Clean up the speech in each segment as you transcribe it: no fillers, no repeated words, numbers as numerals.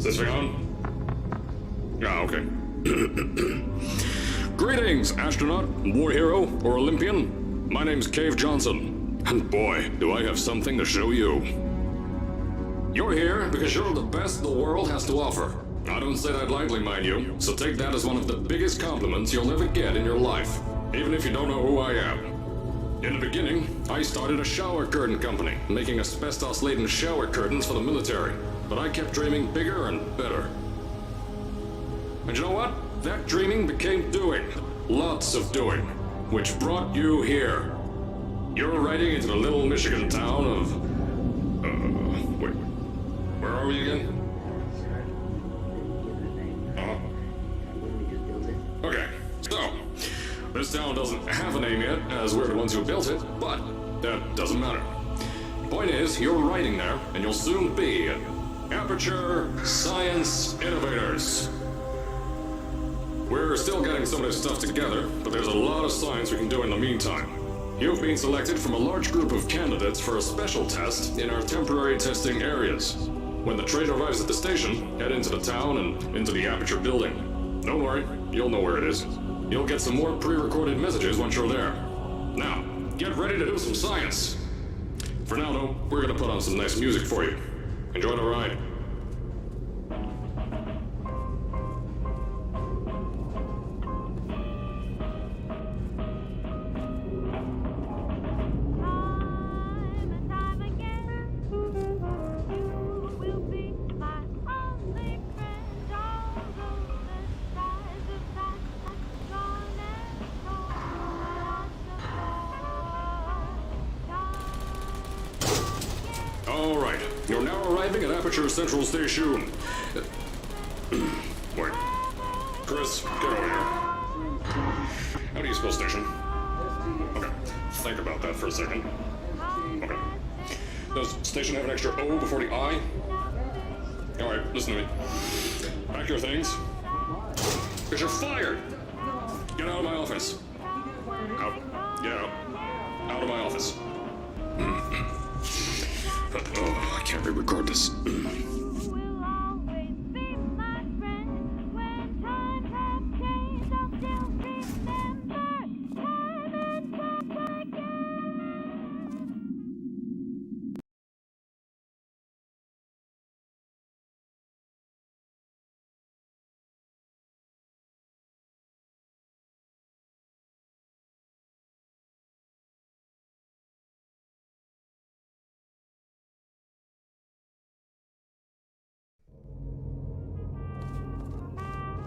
Is this thing on? Ah, okay. Greetings, astronaut, war hero, or Olympian. My name's Cave Johnson, and boy, do I have something to show you. You're here because you're the best the world has to offer. I don't say that lightly, mind you, so take that as one of the biggest compliments you'll ever get in your life, even if you don't know who I am. In the beginning, I started a shower curtain company, making asbestos-laden shower curtains for the military, but I kept dreaming bigger and better. And you know what? That dreaming became doing. Lots of doing. Which brought you here. You're riding into the little Michigan town of... wait. Where are we again? Okay, so... this town doesn't have a name yet, as we're the ones who built it, but that doesn't matter. Point is, you're riding there, and you'll soon be at Aperture Science Innovators. We're still getting some of this stuff together, but there's a lot of science we can do in the meantime. You've been selected from a large group of candidates for a special test in our temporary testing areas. When the train arrives at the station, head into the town and into the Aperture building. Don't worry, you'll know where it is. You'll get some more pre-recorded messages once you're there. Now, get ready to do some science. For now, though, we're gonna put on some nice music for you. Enjoy the ride. All right, you're now arriving at Aperture Central Station. Wait. Chris, get over here. How do you spell station? Okay, think about that for a second. Okay. Does station have an extra O before the I? All right, listen to me. Pack your things. Because you're fired! Get out of my office. Out. Get out. Out of my office. Oh, I can't re-record this.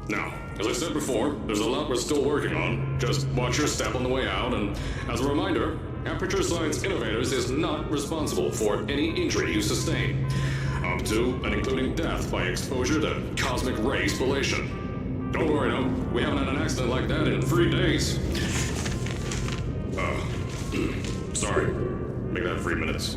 Now, as I said before, there's a lot we're still working on. Just watch your step on the way out, and as a reminder, Aperture Science Innovators is not responsible for any injury you sustain, up to and including death by exposure to cosmic ray spallation. Don't worry, no, we haven't had an accident like that in 3 days. Sorry. Make that 3 minutes.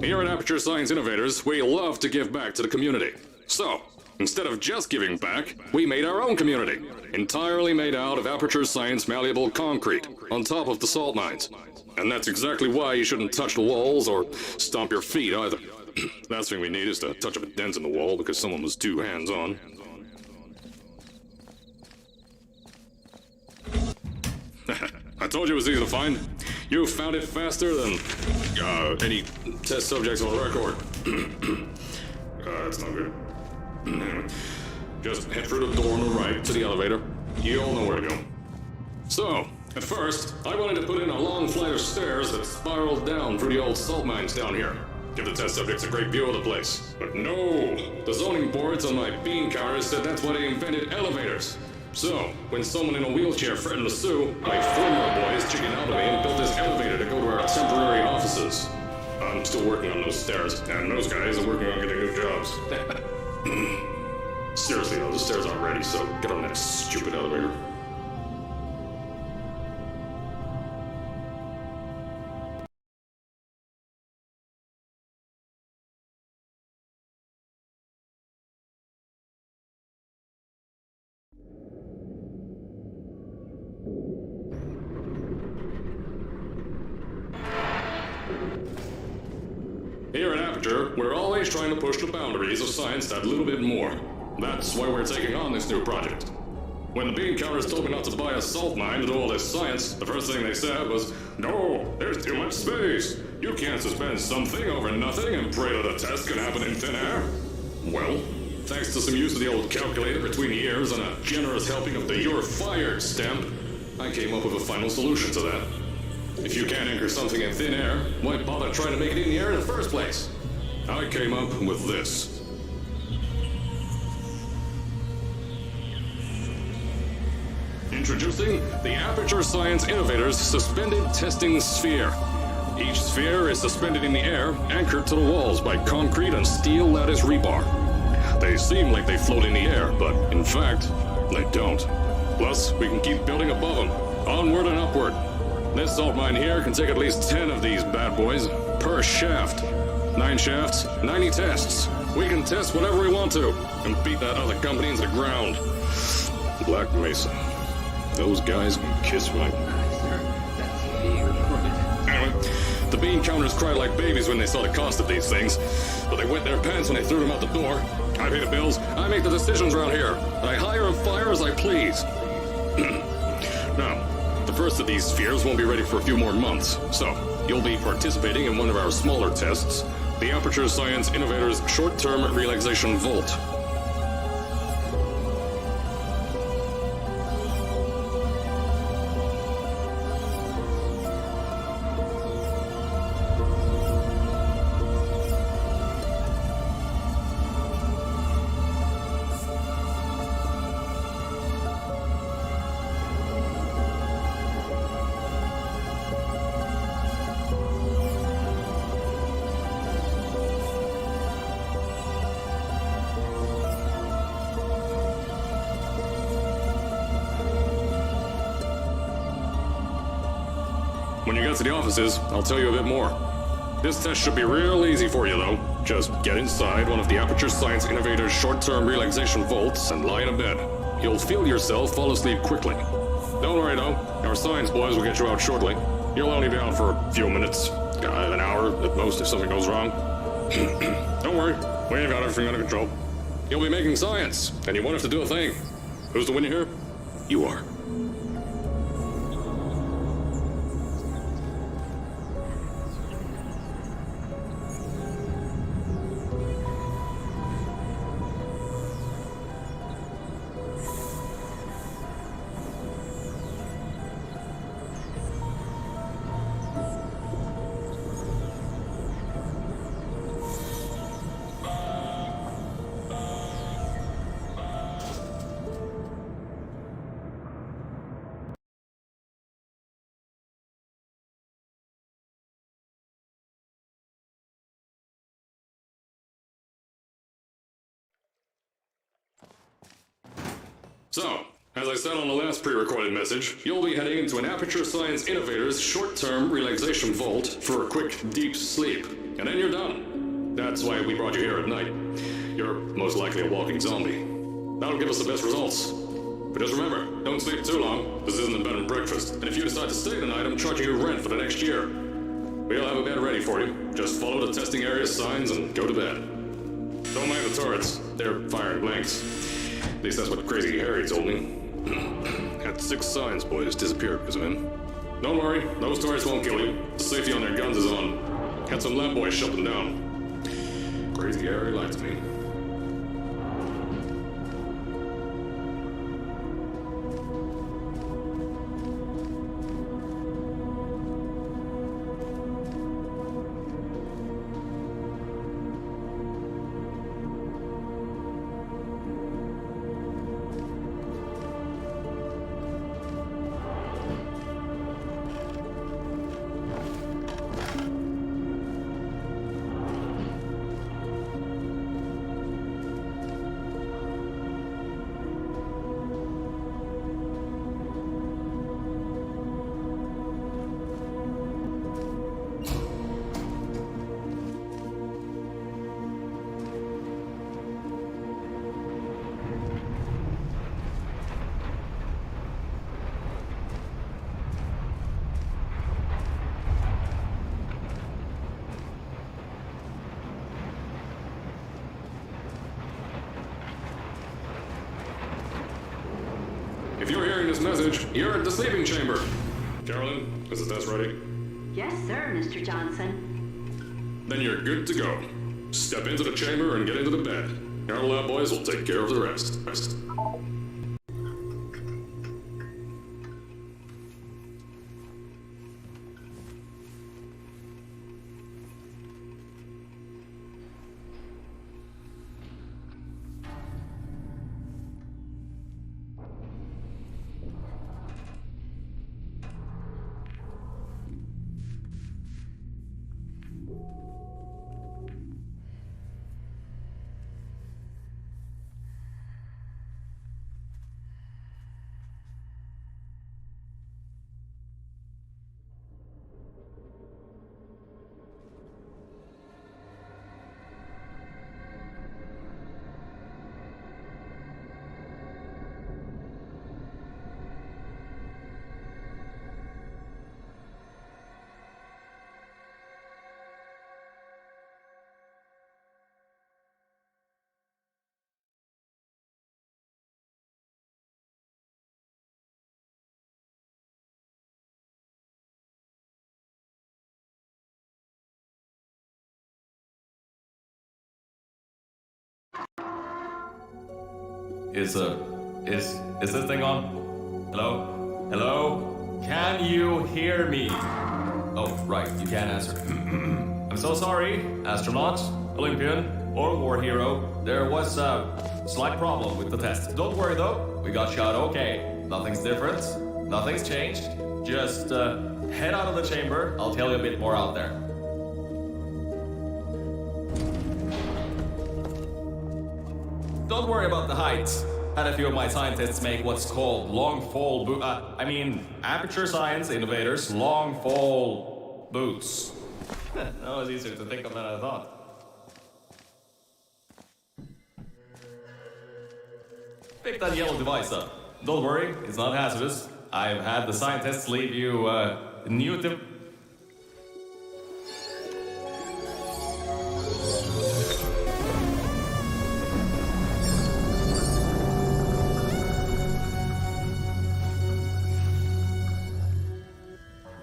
Here at Aperture Science Innovators, we love to give back to the community. So, instead of just giving back, we made our own community, entirely made out of Aperture Science malleable concrete, on top of the salt mines. And that's exactly why you shouldn't touch the walls or stomp your feet either. Last thing we need is to touch up a dent in the wall because someone was too hands-on. I told you it was easy to find. You found it faster than any test subjects on record. That's not good. Anyway, just head through the door on the right to the elevator. You all know where to go. So, at first, I wanted to put in a long flight of stairs that spiraled down through the old salt mines down here. Give the test subjects a great view of the place. But no! The zoning boards on my bean counters said that's why they invented elevators. So, when someone in a wheelchair threatened to sue, my former boys chickened out of me and built this elevator to go to our temporary offices. I'm still working on those stairs, and those guys are working on getting new jobs. Seriously though, the stairs aren't ready, so get on that stupid elevator. Here at Aperture, we're always trying to push the boundaries of science that little bit more. That's why we're taking on this new project. When the bean counters told me not to buy a salt mine to do all this science, the first thing they said was, "No, there's too much space. You can't suspend something over nothing and pray that a test can happen in thin air." Well, thanks to some use of the old calculator between the ears and a generous helping of the "You're Fired" stamp, I came up with a final solution to that. If you can't anchor something in thin air, why bother trying to make it in the air in the first place? I came up with this. Introducing the Aperture Science Innovators Suspended Testing Sphere. Each sphere is suspended in the air, anchored to the walls by concrete and steel lattice rebar. They seem like they float in the air, but in fact, they don't. Plus, we can keep building above them, onward and upward. This salt mine here can take at least 10 of these bad boys per shaft. 9 shafts, 90 tests. We can test whatever we want to and beat that other company into the ground. Black Mesa. Those guys can kiss my... Anyway, the bean counters cried like babies when they saw the cost of these things, but they wet their pants when they threw them out the door. I pay the bills, I make the decisions around here, and I hire and fire as I please. Now, the first of these spheres won't be ready for a few more months, so you'll be participating in one of our smaller tests, the Aperture Science Innovators Short-Term Relaxation Volt. When you get to the offices, I'll tell you a bit more. This test should be real easy for you, though. Just get inside one of the Aperture Science Innovators short-term relaxation vaults and lie in a bed. You'll feel yourself fall asleep quickly. Don't worry, though. Our science boys will get you out shortly. You'll only be out for a few minutes. An hour at most if something goes wrong. Don't worry. We ain't got everything under control. You'll be making science, and you won't have to do a thing. Who's the winner here? You are. So, as I said on the last pre-recorded message, you'll be heading into an Aperture Science Innovators short-term relaxation vault for a quick, deep sleep. And then you're done. That's why we brought you here at night. You're most likely a walking zombie. That'll give us the best results. But just remember, don't sleep too long. This isn't a bed and breakfast. And if you decide to stay tonight, I'm charging you rent for the next year. We'll have a bed ready for you. Just follow the testing area signs and go to bed. Don't mind the turrets. They're firing blanks. At least that's what Crazy Harry told me. Had 6 science boys disappear because of him. Don't worry, those turrets won't kill you. The safety on their guns is on. Had some lab boys shut them down. Crazy Harry lied to me. If you're hearing this message, you're at the sleeping chamber. Carolyn, is the test ready? Yes, sir, Mr. Johnson. Then you're good to go. Step into the chamber and get into the bed. Our lab boys will take care of the rest. Is this thing on? Hello? Hello? Can you hear me? Oh, right, you can't answer. I'm so sorry, astronaut, Olympian, or war hero. There was a slight problem with the test. Don't worry though, we got shot okay. Nothing's different, nothing's changed. Just head out of the chamber, I'll tell you a bit more out there. Don't worry about the height. Had a few of my scientists make what's called long fall aperture science innovators, long fall boots. That was easier to think of than I thought. Pick that yellow device up. Don't worry, it's not hazardous. I've had the scientists leave you new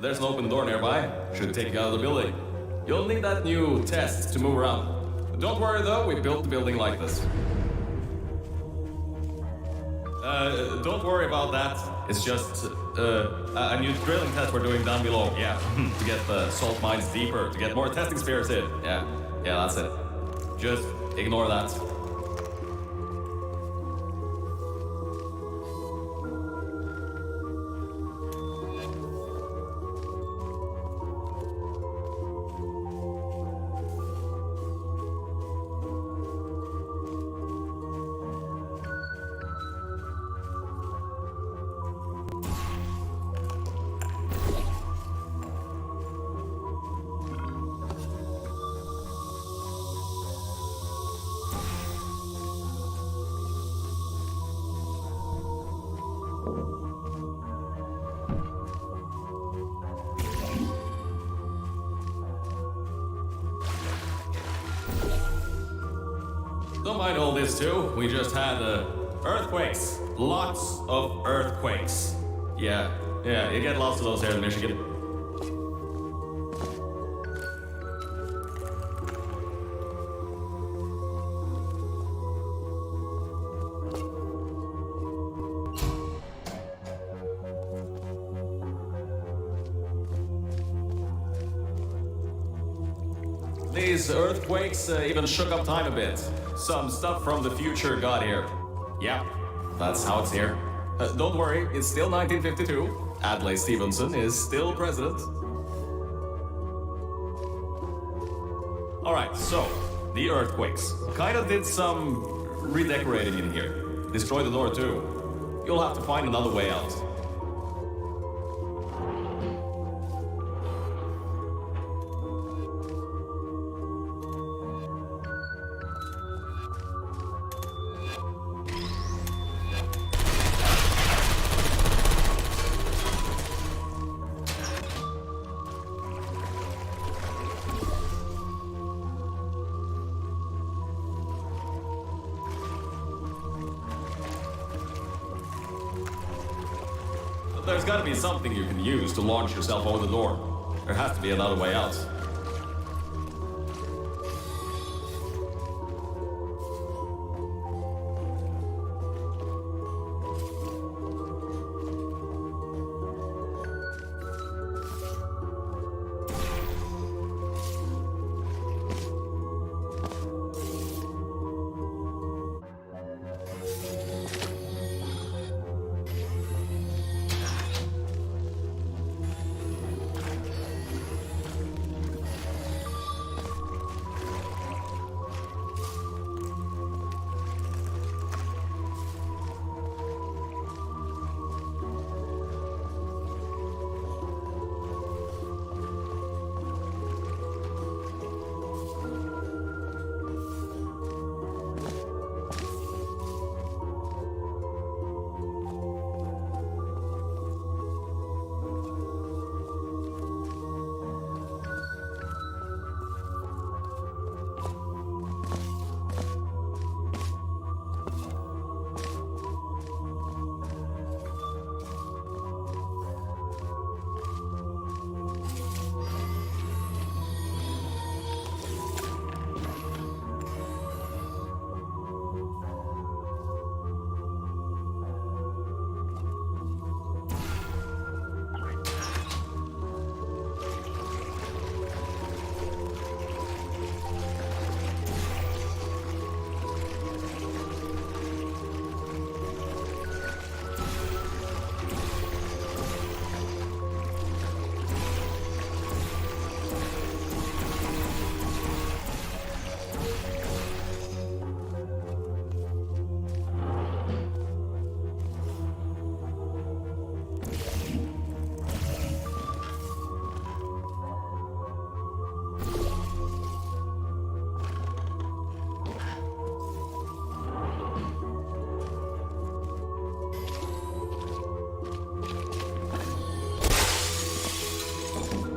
There's an open door nearby. Should take you out of the building. You'll need that new test to move around. Don't worry though, we built the building like this. Don't worry about that. It's just a new drilling test we're doing down below. Yeah, to get the salt mines deeper, to get more testing spheres in. Yeah, that's it. Just ignore that. Don't mind all this too. We just had earthquakes. Lots of earthquakes. Yeah, you get lots of those here in Michigan. These earthquakes even shook up time a bit. Some stuff from the future got here. Yeah, that's how it's here. Don't worry, it's still 1952. Adlai Stevenson is still president. Alright, so, the earthquakes. Kinda did some redecorating in here. Destroyed the door too. You'll have to find another way out. there's gotta be something you can use to launch yourself over the door. There has to be another way out.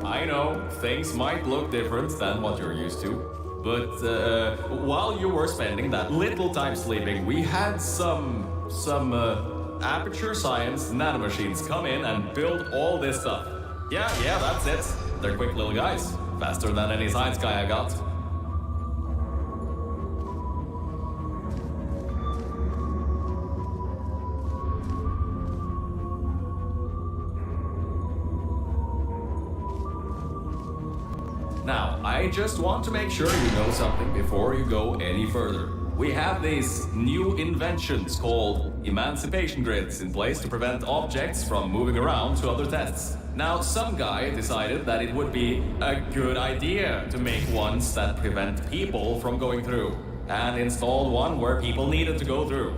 I know, things might look different than what you're used to, but while you were spending that little time sleeping, we had some aperture science nanomachines come in and build all this stuff. Yeah, that's it. They're quick little guys, faster than any science guy I got. Now, I just want to make sure you know something before you go any further. We have these new inventions called emancipation grids in place to prevent objects from moving around to other tests. Now, some guy decided that it would be a good idea to make ones that prevent people from going through, and installed one where people needed to go through.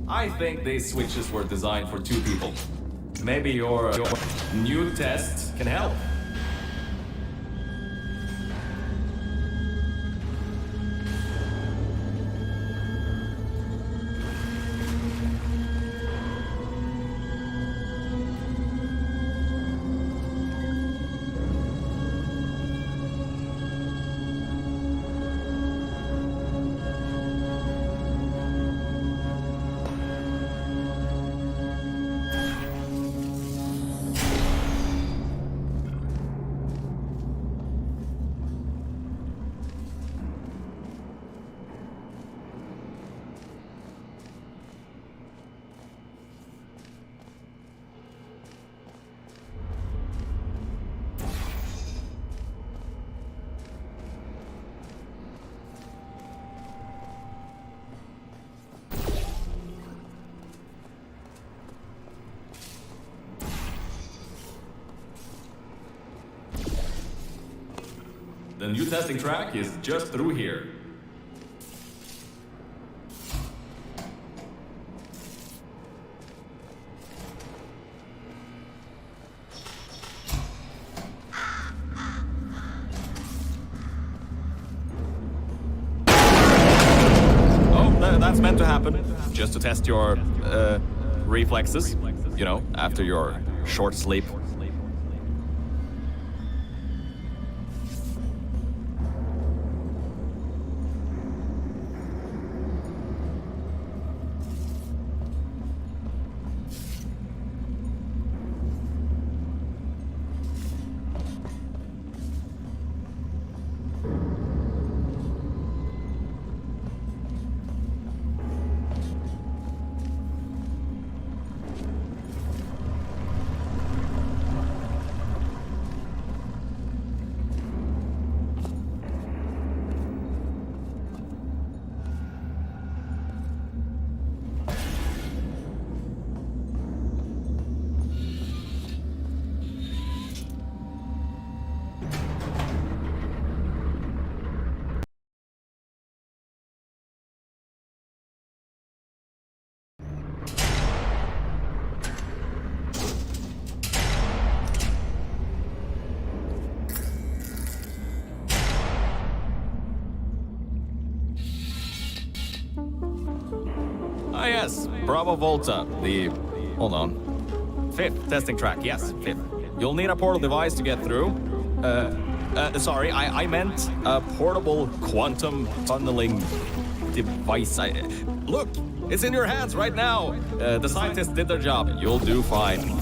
I think these switches were designed for two people. Maybe your new test can help. The new testing track is just through here. meant to happen, just to test your reflexes, you know, after your short sleep. Ah, yes, Bravo Volta, hold on. 5th testing track, yes, 5th. You'll need a portal device to get through. Sorry, I meant a portable quantum tunneling device. Look, it's in your hands right now. The scientists did their job. You'll do fine.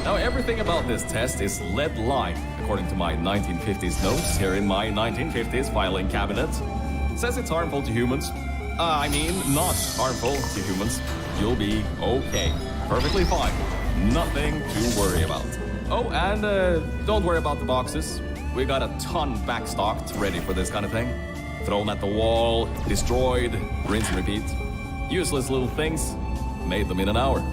Now, everything about this test is lead line, according to my 1950s notes here in my 1950s filing cabinet. Says it's harmful to humans. I mean, not harmful to humans. You'll be okay. Perfectly fine. Nothing to worry about. Oh, and don't worry about the boxes. We got a ton backstocked, ready for this kind of thing. Thrown at the wall, destroyed, rinse and repeat. Useless little things. Made them in an hour.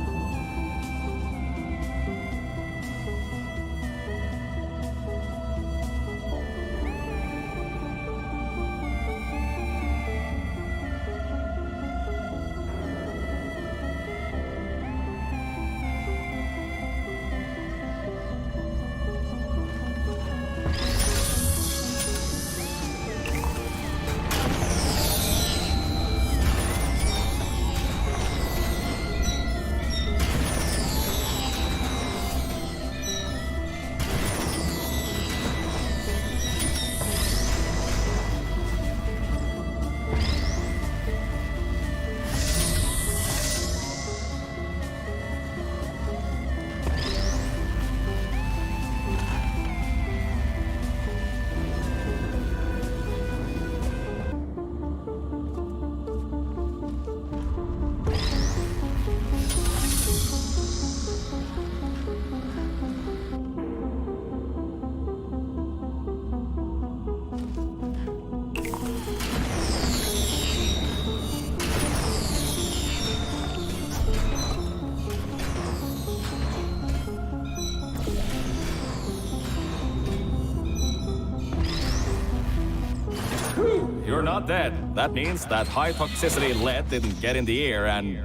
not dead. That means that high-toxicity lead didn't get in the air and,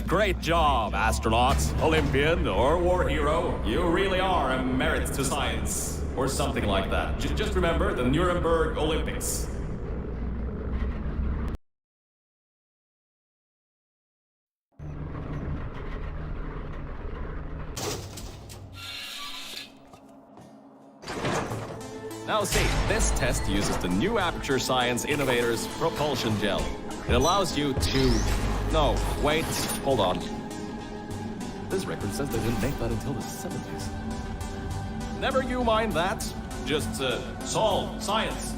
great job, astronaut, Olympian, or war hero. You really are a merit to science. Or something like that. Just remember the Nuremberg Olympics. Now see, this test uses the new Aperture Science Innovators Propulsion Gel. It allows you to... No, wait, hold on. This record says they didn't make that until the 70s. Never you mind that. Just, solve science.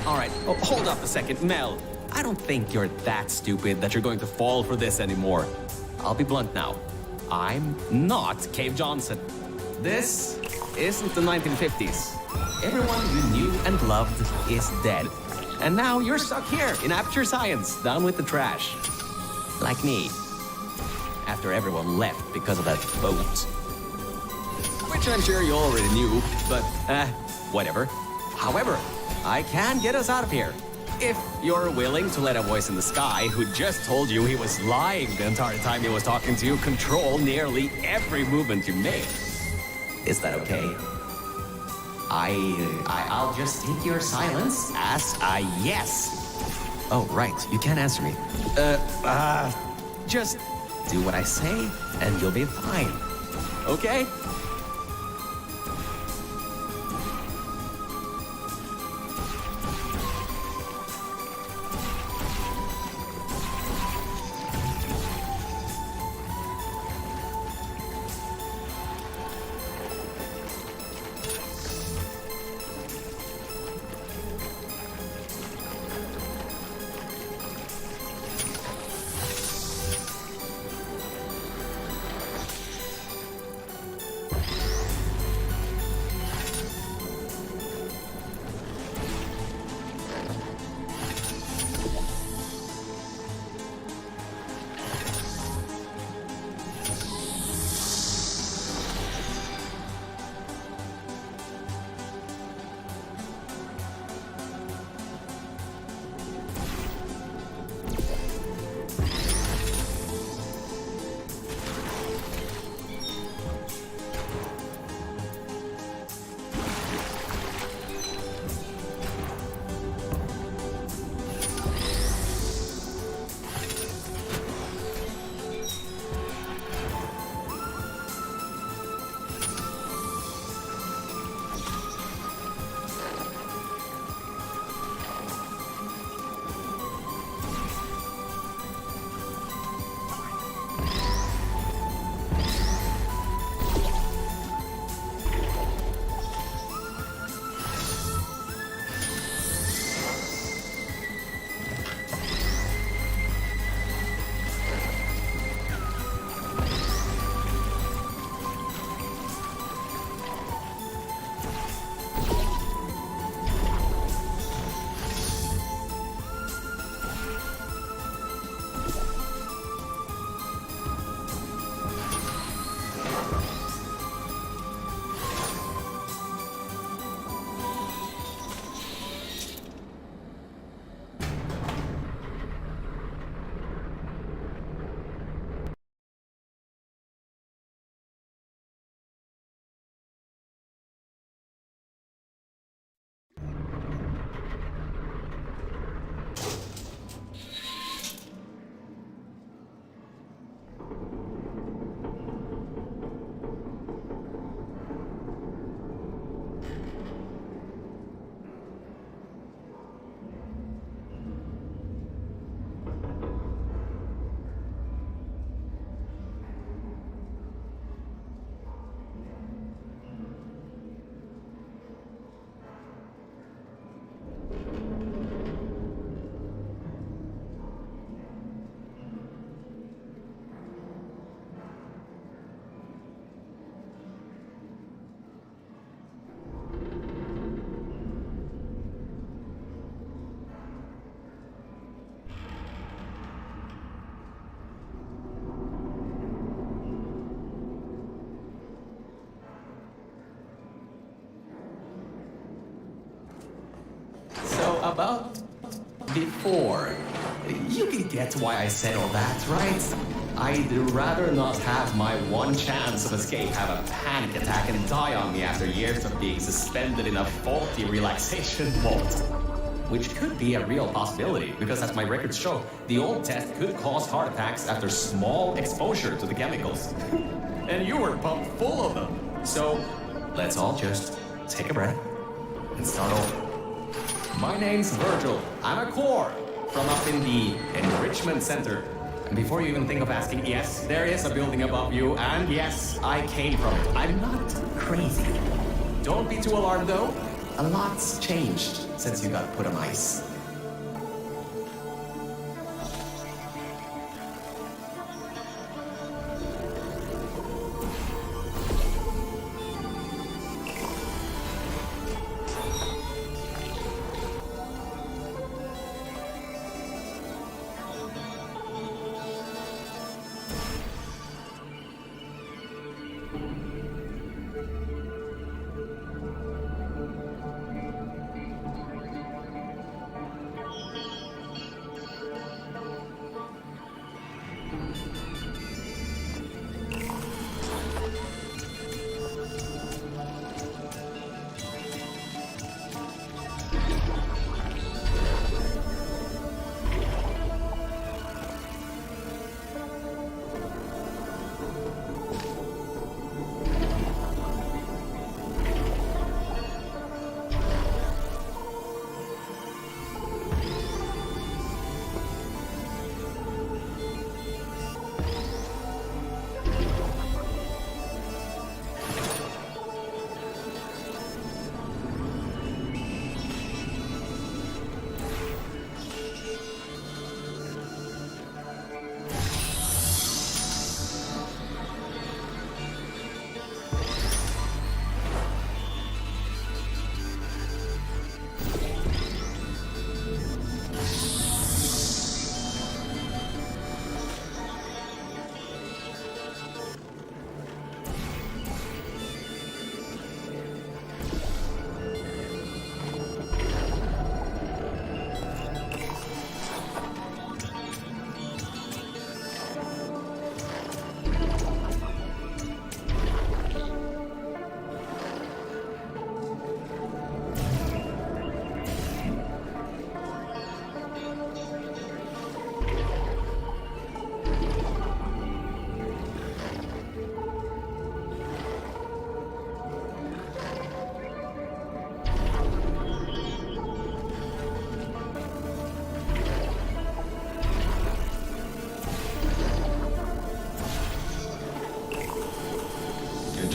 All right, oh, hold up a second, Mel. I don't think you're that stupid that you're going to fall for this anymore. I'll be blunt now. I'm not Cave Johnson. This isn't the 1950s. Everyone you knew and loved is dead. And now you're stuck here in Aperture Science, down with the trash. Like me. After everyone left because of that boat. Which I'm sure you already knew, but, whatever. However, I can get us out of here. If you're willing to let a voice in the sky who just told you he was lying the entire time he was talking to you control nearly every movement you make. Is that okay? I'll just take your silence as a yes. Oh, right, you can't answer me. Just do what I say and you'll be fine. Okay? About before. You can get why I said all that, right? I'd rather not have my one chance of escape have a panic attack and die on me after years of being suspended in a faulty relaxation vault. Which could be a real possibility, because as my records show, the old test could cause heart attacks after small exposure to the chemicals. And you were pumped full of them. So, let's all just take a breath and start over. My name's Virgil. I'm a core from up in the Enrichment Center. And before you even think of asking, yes, there is a building above you, and yes, I came from it. I'm not crazy. Don't be too alarmed, though. A lot's changed since you got put on ice.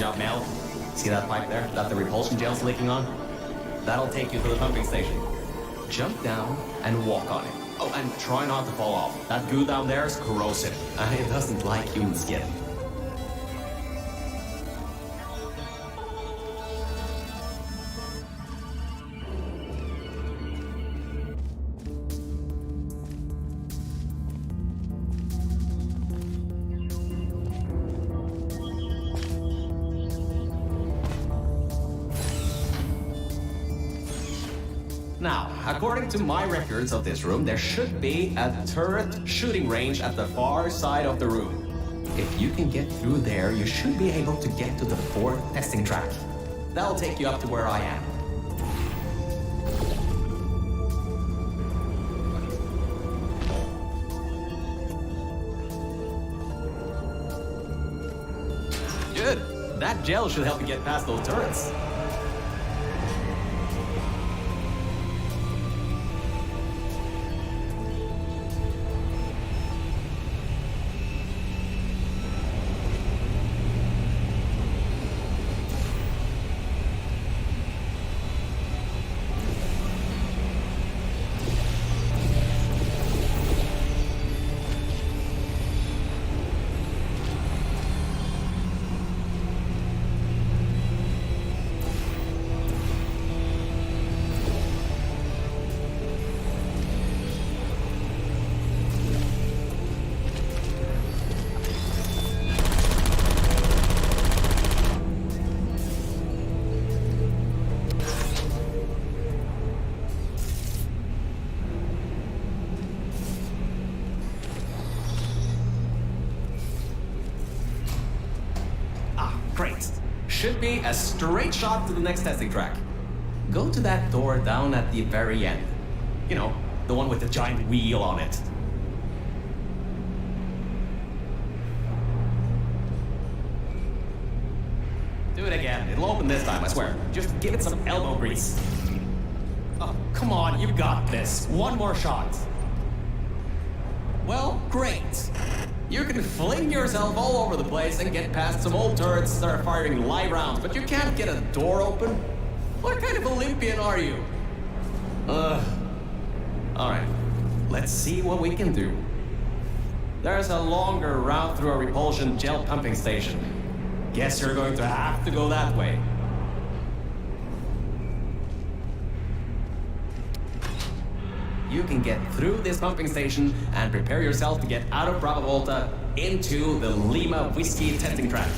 job, Mel. See that pipe there that the repulsion gel's leaking on? That'll take you to the pumping station. Jump down and walk on it. Oh, and try not to fall off. That goo down there is corrosive, and it doesn't like human skin. Now, according to my records of this room, there should be a turret shooting range at the far side of the room. If you can get through there, you should be able to get to the 4th testing track. That'll take you up to where I am. Good. That gel should help you get past those turrets. Great. Should be a straight shot to the next testing track. Go to that door down at the very end. You know, the one with the giant wheel on it. Do it again. It'll open this time, I swear. Just give it some elbow grease. Oh, come on, you got this. One more shot. Well, great. You can fling yourself all over the place and get past some old turrets that are firing live rounds, but you can't get a door open? What kind of Olympian are you? Alright, let's see what we can do. There's a longer route through a repulsion gel pumping station. Guess you're going to have to go that way. You can get through this pumping station and prepare yourself to get out of Bravo Volta into the Lima Whiskey testing track.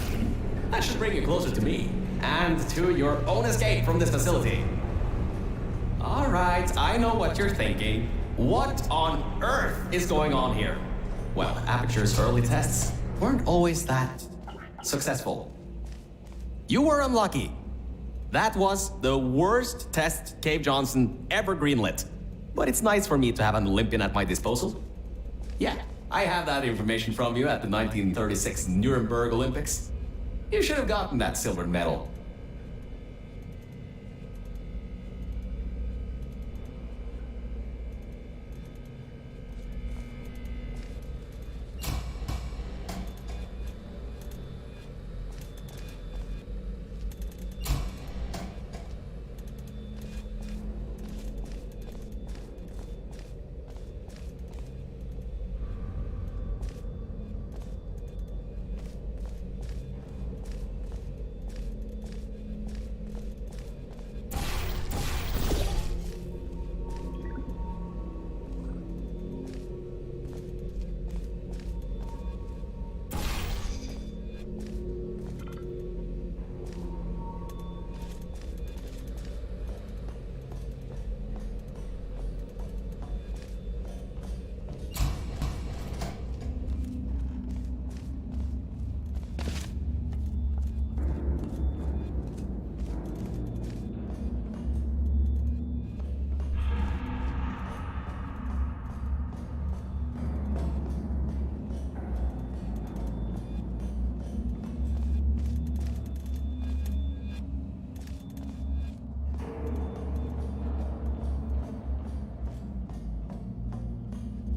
That should bring you closer to me and to your own escape from this facility. All right, I know what you're thinking. What on earth is going on here? Well, Aperture's early tests weren't always that successful. You were unlucky. That was the worst test Cave Johnson ever greenlit. But it's nice for me to have an Olympian at my disposal. Yeah, I have that information from you at the 1936 Nuremberg Olympics. You should have gotten that silver medal.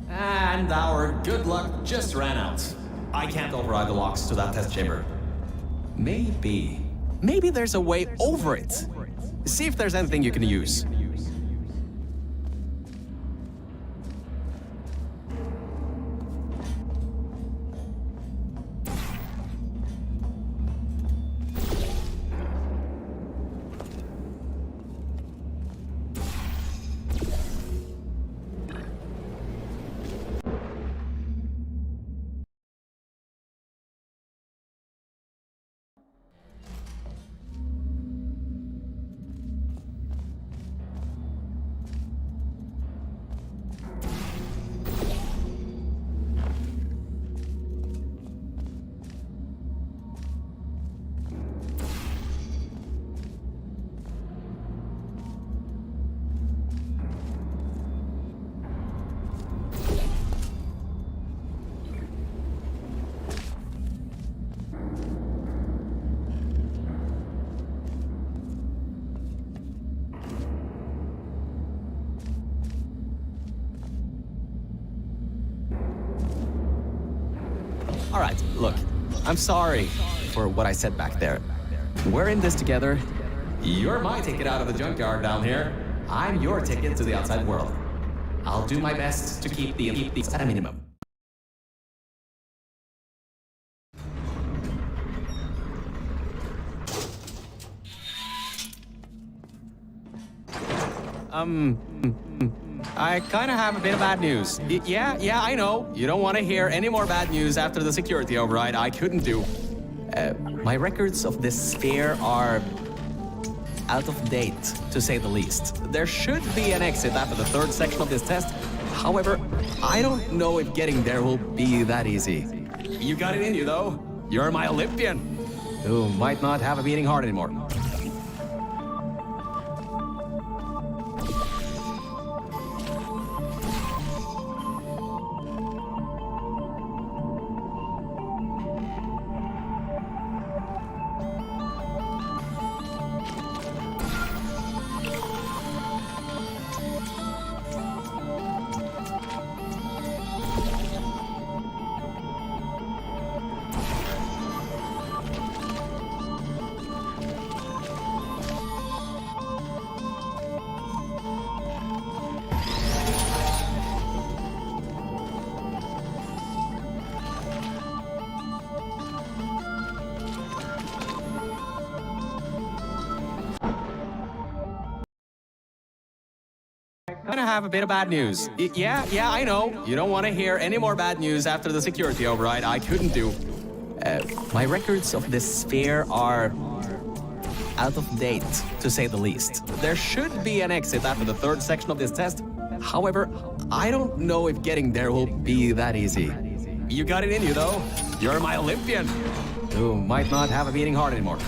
And our good luck just ran out. I can't override the locks to that test chamber. Maybe there's a way over it. See if there's anything you can use. All right, look, I'm sorry for what I said back there. We're in this together. You're my ticket out of the junkyard down here. I'm your ticket to the outside world. I'll do my best to keep these at a minimum. I kind of have a bit of bad news. Yeah, I know. You don't want to hear any more bad news after the security override. I couldn't do. My records of this sphere are out of date, to say the least. There should be an exit after the third section of this test. However, I don't know if getting there will be that easy. You got it in you, though. You're my Olympian, who might not have a beating heart anymore. Gonna have a bit of bad news. Yeah, I know. You don't want to hear any more bad news after the security override. I couldn't do. My records of this sphere are out of date, to say the least. There should be an exit after the third section of this test. However, I don't know if getting there will be that easy. You got it in you, though. You're my Olympian, who might not have a beating heart anymore.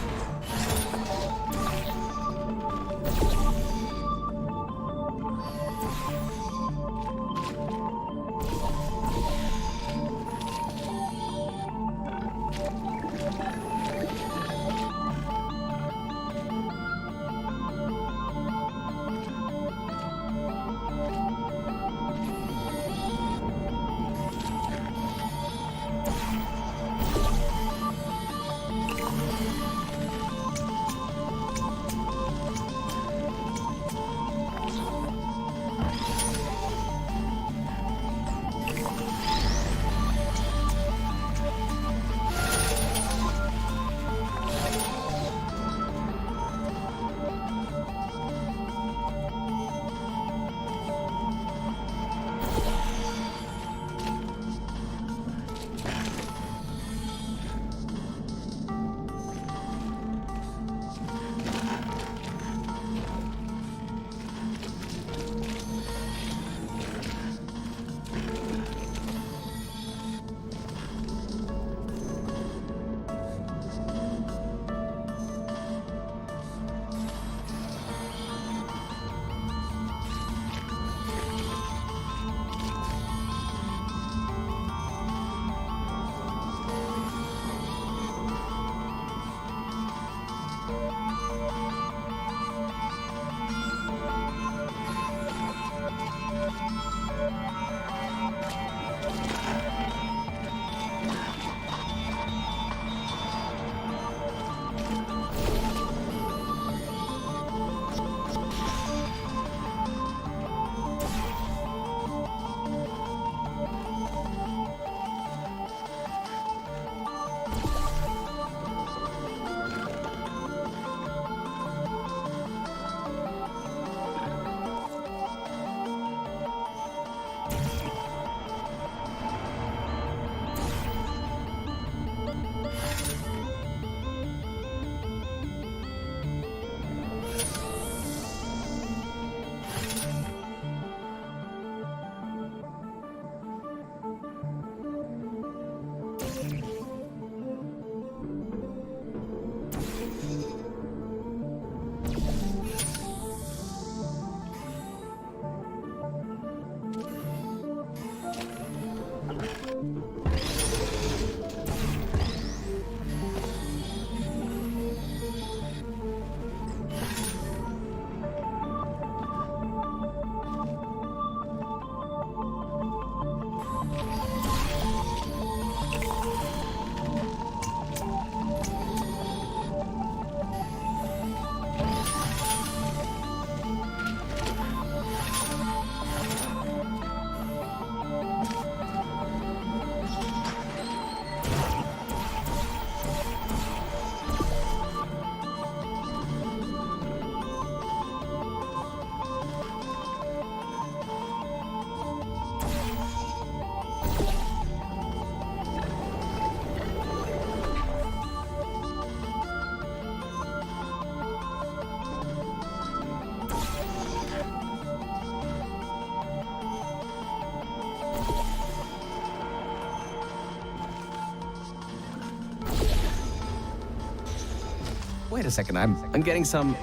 Wait a second, I'm getting some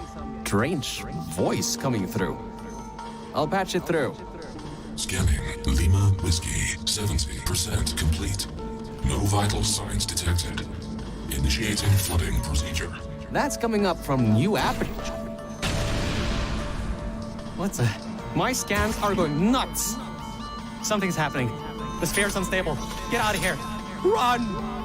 strange voice coming through. I'll patch it through. Scanning. Lima Whiskey. 70% complete. No vital signs detected. Initiating flooding procedure. That's coming up from new app. What's a... My scans are going nuts. Something's happening. The sphere's unstable. Get out of here. Run!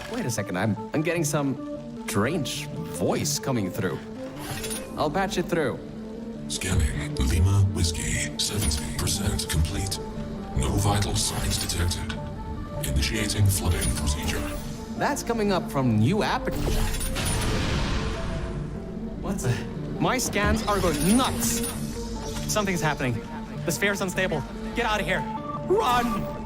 Wait a second, I'm getting some strange voice coming through. I'll patch it through. Scanning. Lima Whiskey. 70% complete. No vital signs detected. Initiating flooding procedure. That's coming up from new app. What's a... My scans are going nuts. Something's happening. The sphere's unstable. Get out of here. Run!